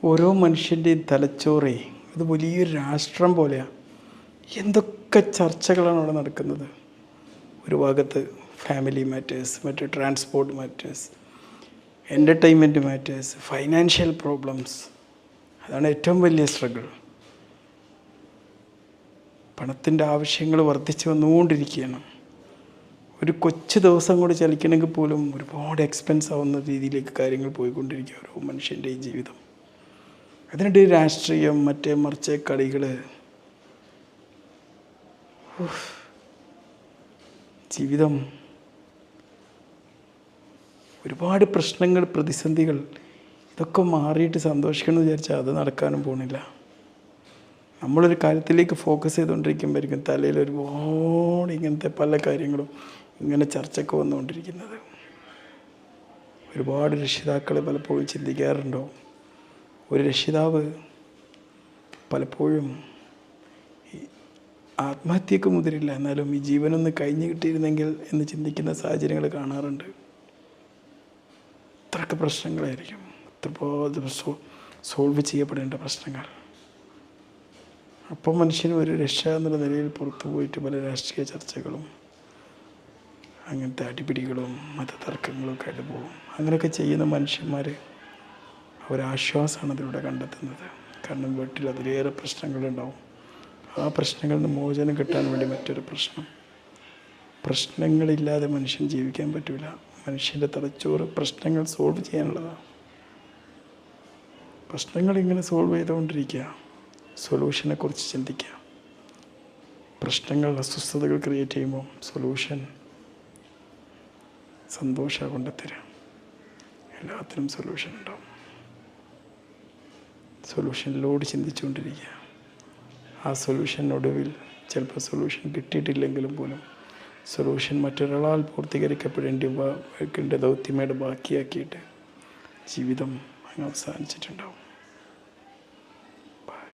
ഓരോ മനുഷ്യൻ്റെയും തലച്ചോറേ ഇത് വലിയൊരു രാഷ്ട്രം പോലെയാണ്. എന്തൊക്കെ ചർച്ചകളാണ് അവിടെ നടക്കുന്നത്. ഒരു ഭാഗത്ത് ഫാമിലി മാറ്റേഴ്സ്, മറ്റ് transport matters, entertainment matters, financial problems. അതാണ് ഏറ്റവും വലിയ സ്ട്രഗിൾ. പണത്തിൻ്റെ ആവശ്യങ്ങൾ വർദ്ധിച്ചു വന്നുകൊണ്ടിരിക്കുകയാണ്. ഒരു കൊച്ചു ദിവസം കൂടി ചലിക്കണമെങ്കിൽ പോലും ഒരുപാട് എക്സ്പെൻസ് ആവുന്ന രീതിയിലേക്ക് കാര്യങ്ങൾ പോയിക്കൊണ്ടിരിക്കുക ഓരോ മനുഷ്യൻ്റെയും ജീവിതം. അതിനിടെ രാഷ്ട്രീയം, മറ്റേ മറിച്ച് കളികൾ, ജീവിതം ഒരുപാട് പ്രശ്നങ്ങൾ, പ്രതിസന്ധികൾ. ഇതൊക്കെ മാറിയിട്ട് സന്തോഷിക്കണമെന്ന് വിചാരിച്ചാൽ അത് നടക്കാനും പോണില്ല. നമ്മളൊരു കാര്യത്തിലേക്ക് ഫോക്കസ് ചെയ്തുകൊണ്ടിരിക്കുമ്പോഴായിരിക്കും തലയിൽ ഒരുപാട് ഇങ്ങനത്തെ പല കാര്യങ്ങളും ഇങ്ങനെ ചർച്ചയ്ക്ക് വന്നുകൊണ്ടിരിക്കുന്നത്. ഒരുപാട് രക്ഷിതാക്കൾ പലപ്പോഴും ചിന്തിക്കാറുണ്ടോ, ഒരു രക്ഷിതാവ് പലപ്പോഴും ആത്മഹത്യക്ക് മുതിരില്ല, എന്നാലും ഈ ജീവനൊന്ന് കഴിഞ്ഞു കിട്ടിയിരുന്നെങ്കിൽ എന്ന് ചിന്തിക്കുന്ന സാഹചര്യങ്ങൾ കാണാറുണ്ട്. അത്രയ്ക്ക് പ്രശ്നങ്ങളായിരിക്കും, അത്രപോലെ സോൾവ് ചെയ്യപ്പെടേണ്ട പ്രശ്നങ്ങൾ. അപ്പം മനുഷ്യന് ഒരു രക്ഷ എന്നുള്ള നിലയിൽ പുറത്തു പോയിട്ട് പല രാഷ്ട്രീയ ചർച്ചകളും അങ്ങനത്തെ അടിപിടികളും മതതർക്കങ്ങളും ഒക്കെ ആയിട്ട് പോകും. അങ്ങനെയൊക്കെ ചെയ്യുന്ന മനുഷ്യന്മാർ ഒരാശ്വാസമാണ് അതിലൂടെ കണ്ടെത്തുന്നത്. കാരണം വീട്ടിൽ അതിലേറെ പ്രശ്നങ്ങളുണ്ടാവും. ആ പ്രശ്നങ്ങളിൽ നിന്ന് മോചനം കിട്ടാൻ വേണ്ടി മറ്റൊരു പ്രശ്നം. പ്രശ്നങ്ങളില്ലാതെ മനുഷ്യൻ ജീവിക്കാൻ പറ്റില്ല. മനുഷ്യൻ്റെ തലച്ചോറ് പ്രശ്നങ്ങൾ സോൾവ് ചെയ്യാനുള്ളതാണ്. പ്രശ്നങ്ങൾ ഇങ്ങനെ സോൾവ് ചെയ്തുകൊണ്ടിരിക്കുക, സൊല്യൂഷനെക്കുറിച്ച് ചിന്തിക്കുക. പ്രശ്നങ്ങൾ, അസ്വസ്ഥതകൾ ക്രിയേറ്റ് ചെയ്യുമ്പോൾ സൊല്യൂഷൻ സന്തോഷം കൊണ്ടെത്തരാം. എല്ലാത്തിനും സൊല്യൂഷൻ ഉണ്ടാവും. സൊല്യൂഷനിലോട് ചിന്തിച്ചുകൊണ്ടിരിക്കുക. ആ സൊല്യൂഷനൊടുവിൽ ചിലപ്പോൾ സൊല്യൂഷൻ കിട്ടിയിട്ടില്ലെങ്കിലും പോലും സൊല്യൂഷൻ മറ്റൊരാളാൽ പൂർത്തീകരിക്കപ്പെടേണ്ട ദൗത്യമായിട്ട് ബാക്കിയാക്കിയിട്ട് ജീവിതം അങ്ങ് അവസാനിച്ചിട്ടുണ്ടാവും.